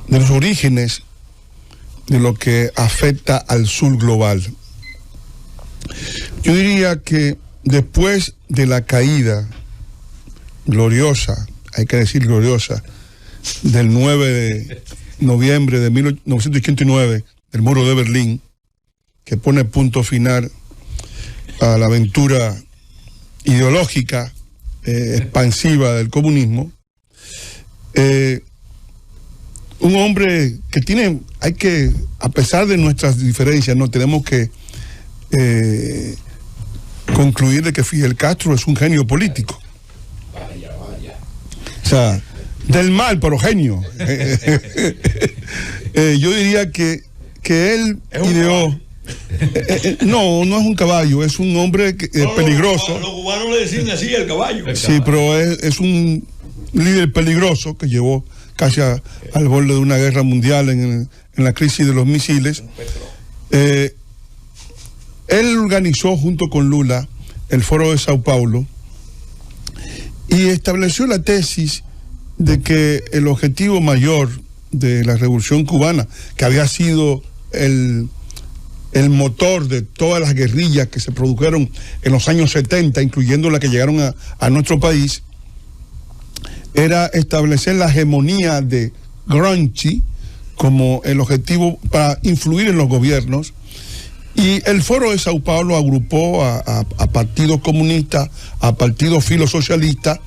de los orígenes de lo que afecta al sur global. Yo diría que después de la caída gloriosa, hay que decir gloriosa, del 9 de noviembre de 1989, del muro de Berlín, que pone punto final a la aventura ideológica expansiva del comunismo, un hombre que tiene, a pesar de nuestras diferencias, no tenemos que concluir de que Fidel Castro es un genio político. O sea, del mal, pero genio. Yo diría que él ideó... no es un caballo, es un hombre peligroso. Los cubanos le decían así el caballo. Sí, pero es un líder peligroso que llevó casi al borde de una guerra mundial en la crisis de los misiles. Él organizó junto con Lula el Foro de Sao Paulo y estableció la tesis de que el objetivo mayor de la Revolución Cubana, que había sido el motor de todas las guerrillas que se produjeron en los años 70, incluyendo las que llegaron a nuestro país, era establecer la hegemonía de Gramsci como el objetivo para influir en los gobiernos. Y el Foro de Sao Paulo agrupó a partidos comunistas, a partidos filosocialistas,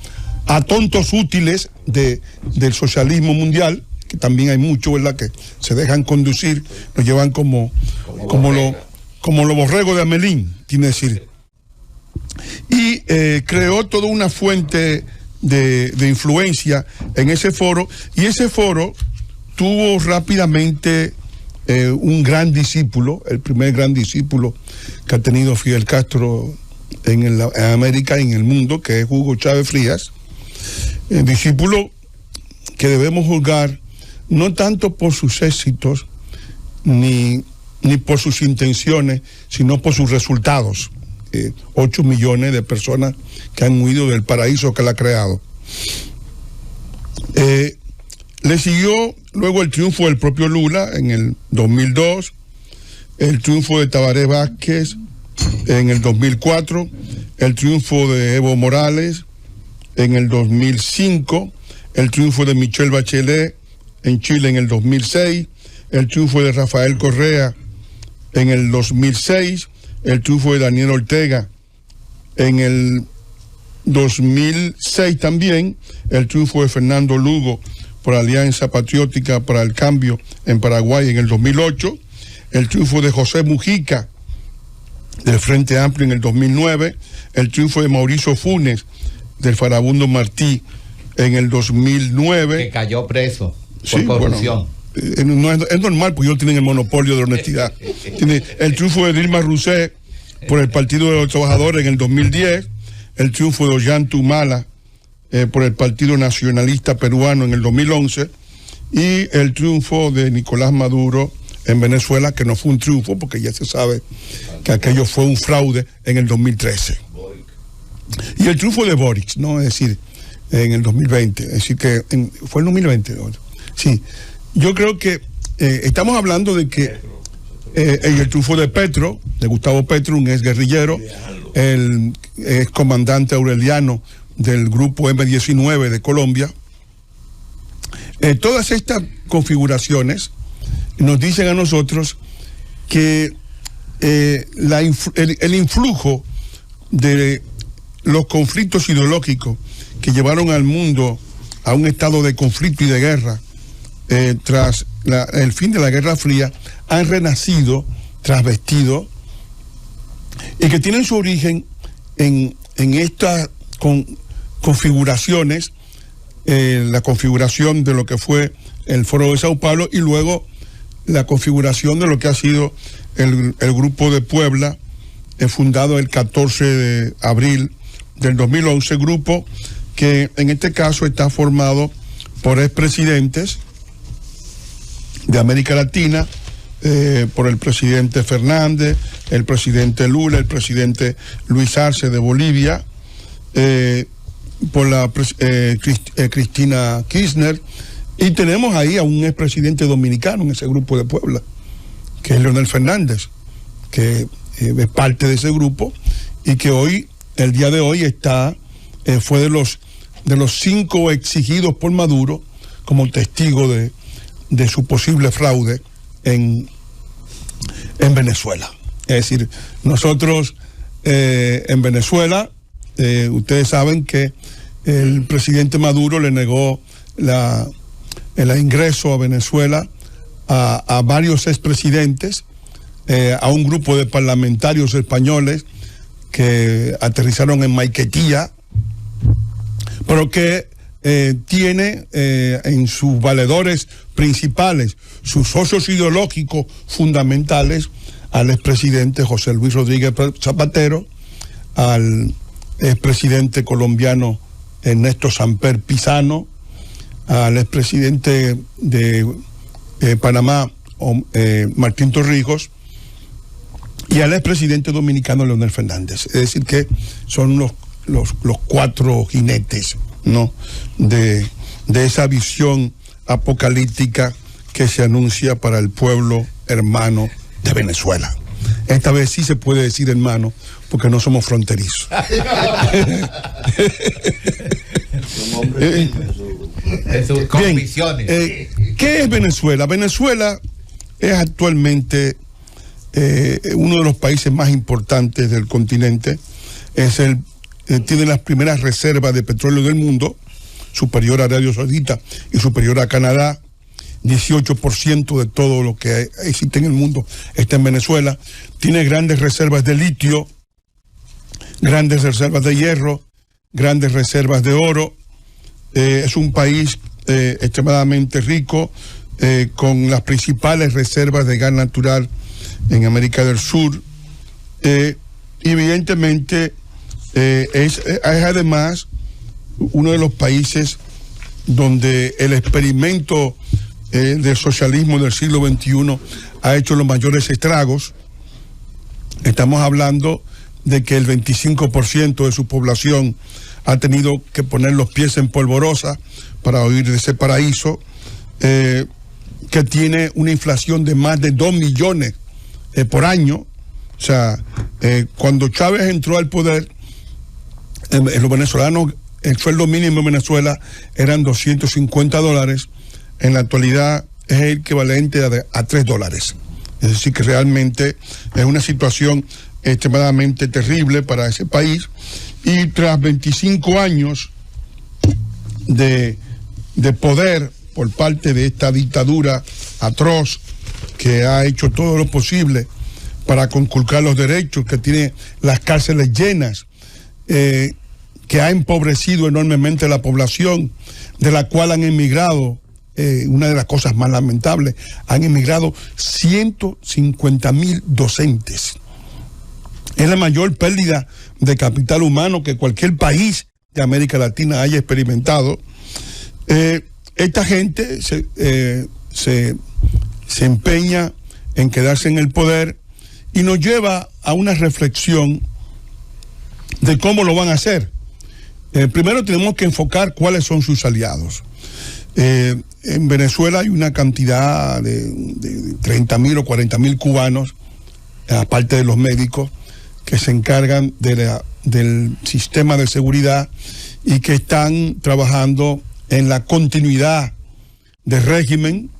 a tontos útiles del socialismo mundial, que también hay muchos, ¿verdad?, que se dejan conducir, lo llevan como los borregos de Amelín, tiene que decir. Y creó toda una fuente de influencia en ese foro, y ese foro tuvo rápidamente un gran discípulo, el primer gran discípulo que ha tenido Fidel Castro en América y en el mundo, que es Hugo Chávez Frías, el discípulo que debemos juzgar no tanto por sus éxitos ni por sus intenciones, sino por sus resultados. 8 millones de personas que han huido del paraíso que él ha creado. Le siguió luego el triunfo del propio Lula en el 2002, el triunfo de Tabaré Vázquez en el 2004, el triunfo de Evo Morales en el 2005, el triunfo de Michelle Bachelet en Chile en el 2006, el triunfo de Rafael Correa en el 2006, el triunfo de Daniel Ortega en el 2006 también, el triunfo de Fernando Lugo por Alianza Patriótica para el Cambio en Paraguay en el 2008, el triunfo de José Mujica del Frente Amplio en el 2009, el triunfo de Mauricio Funes del Farabundo Martí en el 2009. Que cayó preso por corrupción. Bueno, es normal, porque ellos tienen el monopolio de honestidad. Tiene el triunfo de Dilma Rousseff por el Partido de los Trabajadores en el 2010, el triunfo de Ollanta Humala por el Partido Nacionalista Peruano en el 2011, y el triunfo de Nicolás Maduro en Venezuela, que no fue un triunfo, porque ya se sabe que aquello fue un fraude, en el 2013. Y el triunfo de Boric, ¿no? Es decir, en el 2020, es decir que fue el 2020. Sí, yo creo que estamos hablando de que el triunfo de Petro, de Gustavo Petro, un ex guerrillero, el ex comandante Aureliano del grupo M-19 de Colombia. Todas estas configuraciones nos dicen a nosotros que el influjo de los conflictos ideológicos que llevaron al mundo a un estado de conflicto y de guerra tras el fin de la Guerra Fría han renacido, trasvestido, y que tienen su origen en estas configuraciones, la configuración de lo que fue el Foro de Sao Paulo, y luego la configuración de lo que ha sido el Grupo de Puebla, fundado el 14 de abril del 2011, grupo que en este caso está formado por expresidentes de América Latina, por el presidente Fernández, el presidente Lula, el presidente Luis Arce de Bolivia, Cristina Kirchner, y tenemos ahí a un expresidente dominicano en ese grupo de Puebla, que es Leonel Fernández, que es parte de ese grupo y que hoy, el día de hoy, fue de los 5 exigidos por Maduro como testigo de su posible fraude en Venezuela. Es decir, nosotros en Venezuela, ustedes saben que el presidente Maduro le negó el ingreso a Venezuela a varios expresidentes, a un grupo de parlamentarios españoles que aterrizaron en Maiquetía, pero que tiene en sus valedores principales, sus socios ideológicos fundamentales, al expresidente José Luis Rodríguez Zapatero, al expresidente colombiano Ernesto Samper Pizano, al expresidente de Panamá Martín Torrijos, y al expresidente dominicano Leonel Fernández. Es decir, que son los 4 jinetes, ¿no?, de esa visión apocalíptica que se anuncia para el pueblo hermano de Venezuela. Esta vez sí se puede decir hermano, porque no somos fronterizos. Sus convicciones. ¿Qué es Venezuela? Venezuela es actualmente uno de los países más importantes del continente. Tiene las primeras reservas de petróleo del mundo, superior a Arabia Saudita y superior a Canadá. 18% de todo lo que existe en el mundo está en Venezuela. Tiene grandes reservas de litio, grandes reservas de hierro, grandes reservas de oro. Es un país extremadamente rico, con las principales reservas de gas natural en América del Sur. Evidentemente es además uno de los países donde el experimento del socialismo del siglo XXI ha hecho los mayores estragos. Estamos hablando de que el 25% de su población ha tenido que poner los pies en polvorosa para huir de ese paraíso, que tiene una inflación de más de 2 millones por año. O sea, cuando Chávez entró al poder, los venezolanos, el sueldo mínimo en Venezuela eran $250. En la actualidad es el equivalente a $3. Es decir, que realmente es una situación extremadamente terrible para ese país. Y tras 25 años de poder por parte de esta dictadura atroz, que ha hecho todo lo posible para conculcar los derechos, que tiene las cárceles llenas, que ha empobrecido enormemente la población, de la cual han emigrado, una de las cosas más lamentables, han emigrado 150.000 docentes. Es la mayor pérdida de capital humano que cualquier país de América Latina haya experimentado. Esta gente se empeña en quedarse en el poder y nos lleva a una reflexión de cómo lo van a hacer. Primero tenemos que enfocar cuáles son sus aliados. En Venezuela hay una cantidad de 30.000 o 40.000 cubanos, aparte de los médicos, que se encargan del sistema de seguridad y que están trabajando en la continuidad del régimen,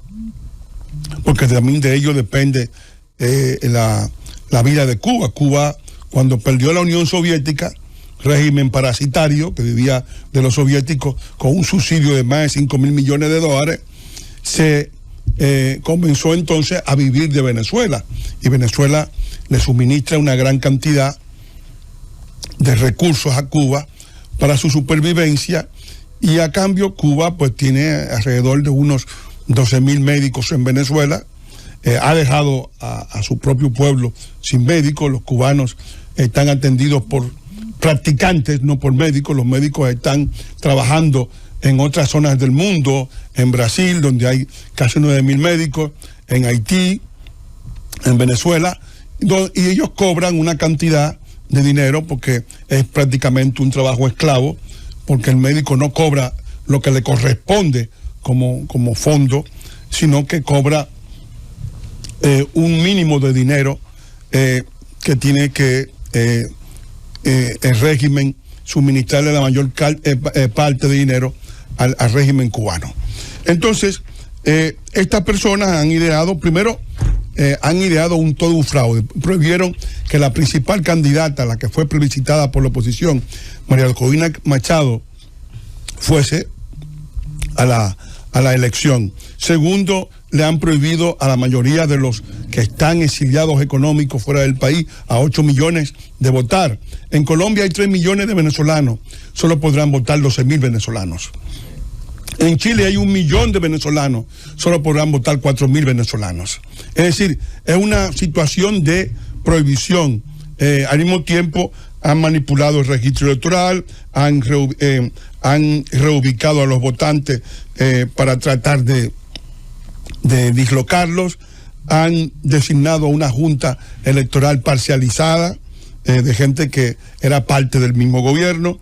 porque también de ello depende la vida de Cuba. Cuba, cuando perdió la Unión Soviética, régimen parasitario que vivía de los soviéticos, con un subsidio de más de $5.000 millones, se comenzó entonces a vivir de Venezuela, y Venezuela le suministra una gran cantidad de recursos a Cuba para su supervivencia, y a cambio Cuba pues tiene alrededor de unos 12.000 médicos en Venezuela. Ha dejado a su propio pueblo sin médicos. Los cubanos están atendidos por practicantes, no por médicos. Los médicos están trabajando en otras zonas del mundo, en Brasil, donde hay casi 9.000 médicos, en Haití, en Venezuela, y ellos cobran una cantidad de dinero porque es prácticamente un trabajo esclavo porque el médico no cobra lo que le corresponde como fondo, sino que cobra un mínimo de dinero que tiene que el régimen suministrarle la mayor parte de dinero al régimen cubano. Entonces, estas personas han ideado, primero, todo un fraude. Prohibieron que la principal candidata, la que fue plebiscitada por la oposición, María Corina Machado, fuese a la elección. Segundo, le han prohibido a la mayoría de los que están exiliados económicos fuera del país, a 8 millones, de votar. En Colombia hay 3 millones de venezolanos, solo podrán votar 12.000 venezolanos. En Chile hay 1 millón de venezolanos, solo podrán votar 4.000 venezolanos. Es decir, es una situación de prohibición. Al mismo tiempo han manipulado el registro electoral, han reubicado a los votantes para tratar de dislocarlos, han designado a una junta electoral parcializada de gente que era parte del mismo gobierno,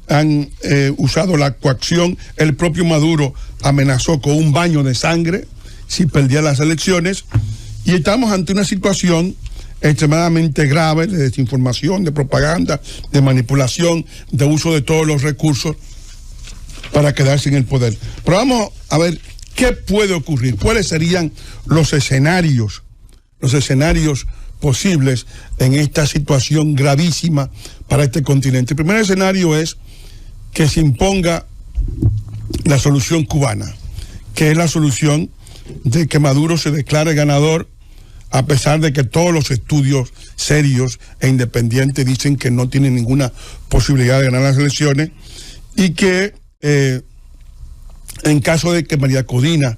han usado la coacción. El propio Maduro amenazó con un baño de sangre si perdía las elecciones, y estamos ante una situación extremadamente grave de desinformación, de propaganda, de manipulación, de uso de todos los recursos para quedarse en el poder. Pero vamos a ver qué puede ocurrir, cuáles serían los escenarios posibles en esta situación gravísima para este continente. El primer escenario es que se imponga la solución cubana, que es la solución de que Maduro se declare ganador, a pesar de que todos los estudios serios e independientes dicen que no tiene ninguna posibilidad de ganar las elecciones, y que en caso de que María Corina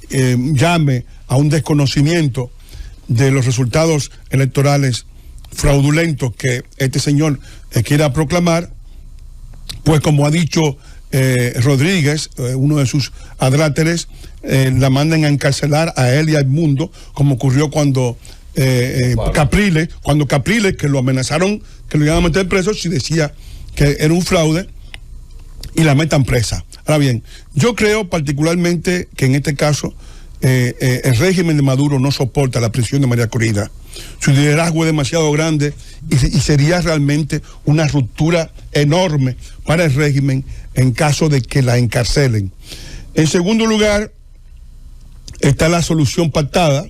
llame a un desconocimiento de los resultados electorales fraudulentos que este señor quiera proclamar, pues como ha dicho Rodríguez, uno de sus adláteres, la mandan a encarcelar a él y al mundo, como ocurrió cuando Capriles, que lo amenazaron que lo iban a meter preso si decía que era un fraude, y la metan presa. Ahora bien, yo creo particularmente que en este caso el régimen de Maduro no soporta la prisión de María Corina. Su liderazgo es demasiado grande y sería realmente una ruptura enorme para el régimen en caso de que la encarcelen. En segundo lugar está la solución pactada,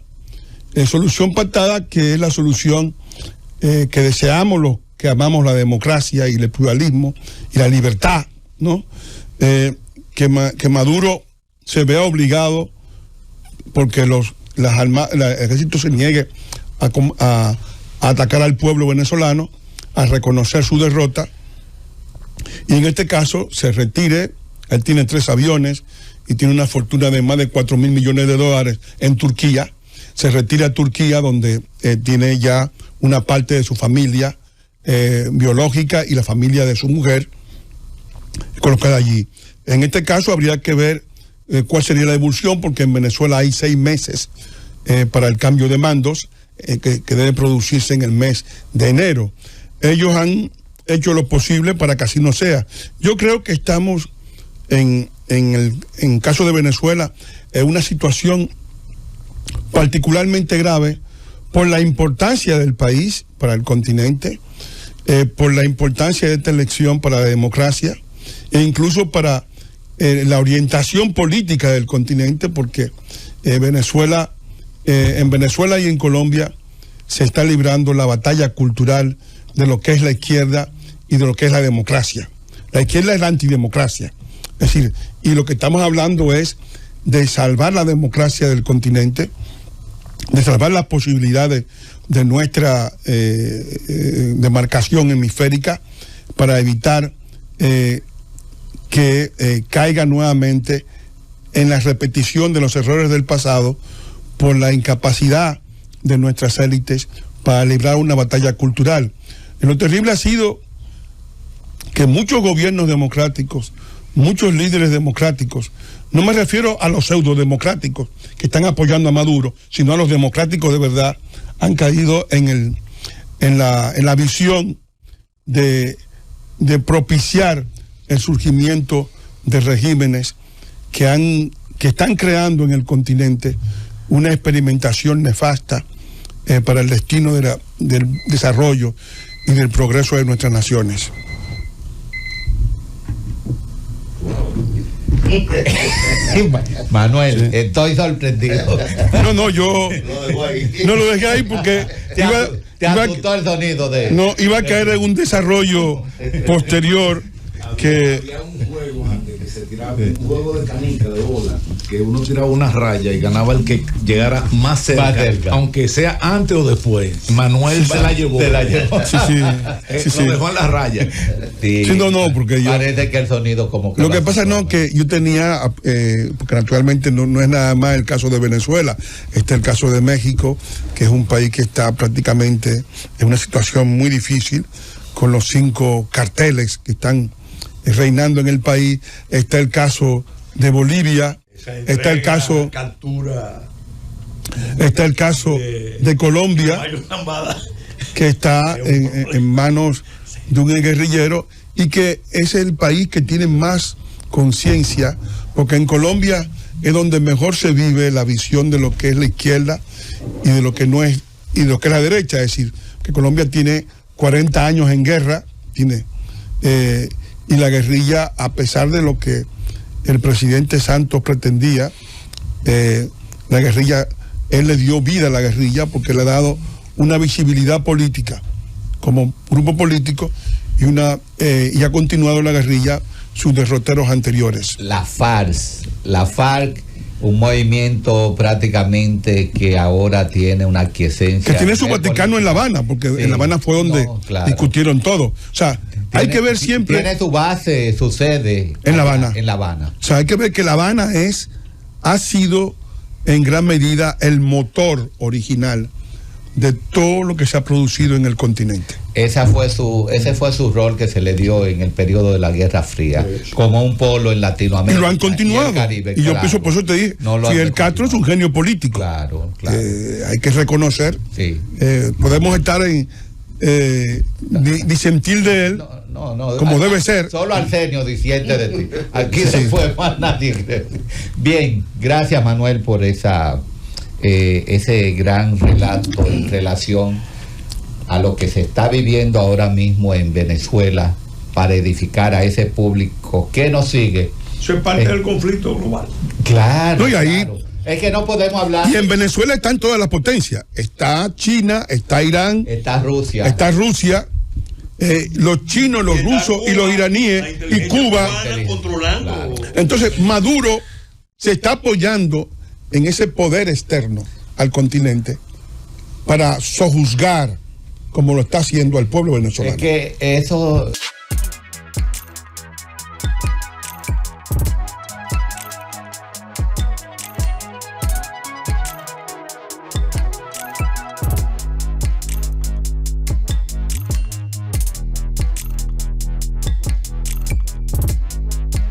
que es la solución que deseamos los que amamos la democracia y el pluralismo y la libertad, ¿no? Que Maduro se vea obligado, porque el ejército se niegue a atacar al pueblo venezolano, a reconocer su derrota, y en este caso se retire. Él tiene 3 aviones y tiene una fortuna de más de 4.000 millones de dólares en Turquía. Se retira a Turquía, donde tiene ya una parte de su familia biológica y la familia de su mujer colocada allí. En este caso habría que ver cuál sería la evolución, porque en Venezuela hay 6 meses para el cambio de mandos, que debe producirse en el mes de enero. Ellos han hecho lo posible para que así no sea. Yo creo que estamos en caso de Venezuela en una situación particularmente grave por la importancia del país para el continente, por la importancia de esta elección para la democracia, e incluso para la orientación política del continente, porque en Venezuela y en Colombia se está librando la batalla cultural de lo que es la izquierda y de lo que es la democracia. La izquierda es la antidemocracia. Es decir, y lo que estamos hablando es de salvar la democracia del continente, de salvar las posibilidades de nuestra demarcación hemisférica, para evitar que caiga nuevamente en la repetición de los errores del pasado por la incapacidad de nuestras élites para librar una batalla cultural. Y lo terrible ha sido que muchos gobiernos democráticos, muchos líderes democráticos, no me refiero a los pseudodemocráticos que están apoyando a Maduro, sino a los democráticos de verdad, han caído en la visión de propiciar el surgimiento de regímenes que están creando en el continente una experimentación nefasta para el destino del desarrollo y del progreso de nuestras naciones. Manuel, estoy sorprendido. No, yo no lo dejé ahí porque te asustó el sonido de... No, iba a caer en un desarrollo posterior que... Había un juego antes que se tiraba, un juego de canica, de bola, que uno tiraba una raya y ganaba el que llegara más cerca, aunque sea antes o después. Manuel se la llevó. Se la llevó. Sí. Lo dejó en la raya. Sí, no, porque yo... Parece que el sonido como que... Lo que pasa no que yo tenía, porque naturalmente no es nada más el caso de Venezuela, este es el caso de México, que es un país que está prácticamente en una situación muy difícil, con los 5 carteles que están reinando en el país. Está el caso de Bolivia, está el caso... Captura. Está el caso de Colombia, que está en manos de un guerrillero, y que es el país que tiene más conciencia, porque en Colombia es donde mejor se vive la visión de lo que es la izquierda y de lo que no es, y de lo que es la derecha. Es decir, que Colombia tiene 40 años en guerra, y la guerrilla, a pesar de lo que el presidente Santos pretendía, la guerrilla, él le dio vida a la guerrilla porque le ha dado una visibilidad política como grupo político, y ha continuado la guerrilla sus derroteros anteriores. La FARC, un movimiento prácticamente que ahora tiene una aquiescencia. Que tiene su Vaticano en La Habana, porque en La Habana fue donde discutieron todo. O sea, hay que ver siempre... Tiene su base, su sede en La Habana. En La Habana. O sea, hay que ver que La Habana ha sido en gran medida el motor original de todo lo que se ha producido en el continente. Ese fue su rol que se le dio en el periodo de la Guerra Fría, como un polo en Latinoamérica. Y lo han continuado. Y, Caribe, yo pienso, por eso te dije, Fidel Castro es un genio político. Claro. Hay que reconocer. Sí. Podemos estar en disentir de él, como debe ser. Solo Arsenio disiente de ti. Aquí se fue más nadie. Bien, gracias Manuel por ese gran relato en relación a lo que se está viviendo ahora mismo en Venezuela, para edificar a ese público que nos sigue. Eso es parte del conflicto global. Claro, y ahí, claro. Es que no podemos hablar. Y en Venezuela están todas las potencias. Está China, está Irán, está Rusia. Los chinos, los rusos y los iraníes y Cuba. Controlando. Claro. Entonces Maduro se está apoyando en ese poder externo al continente para sojuzgar, como lo está haciendo al pueblo venezolano. Es que eso...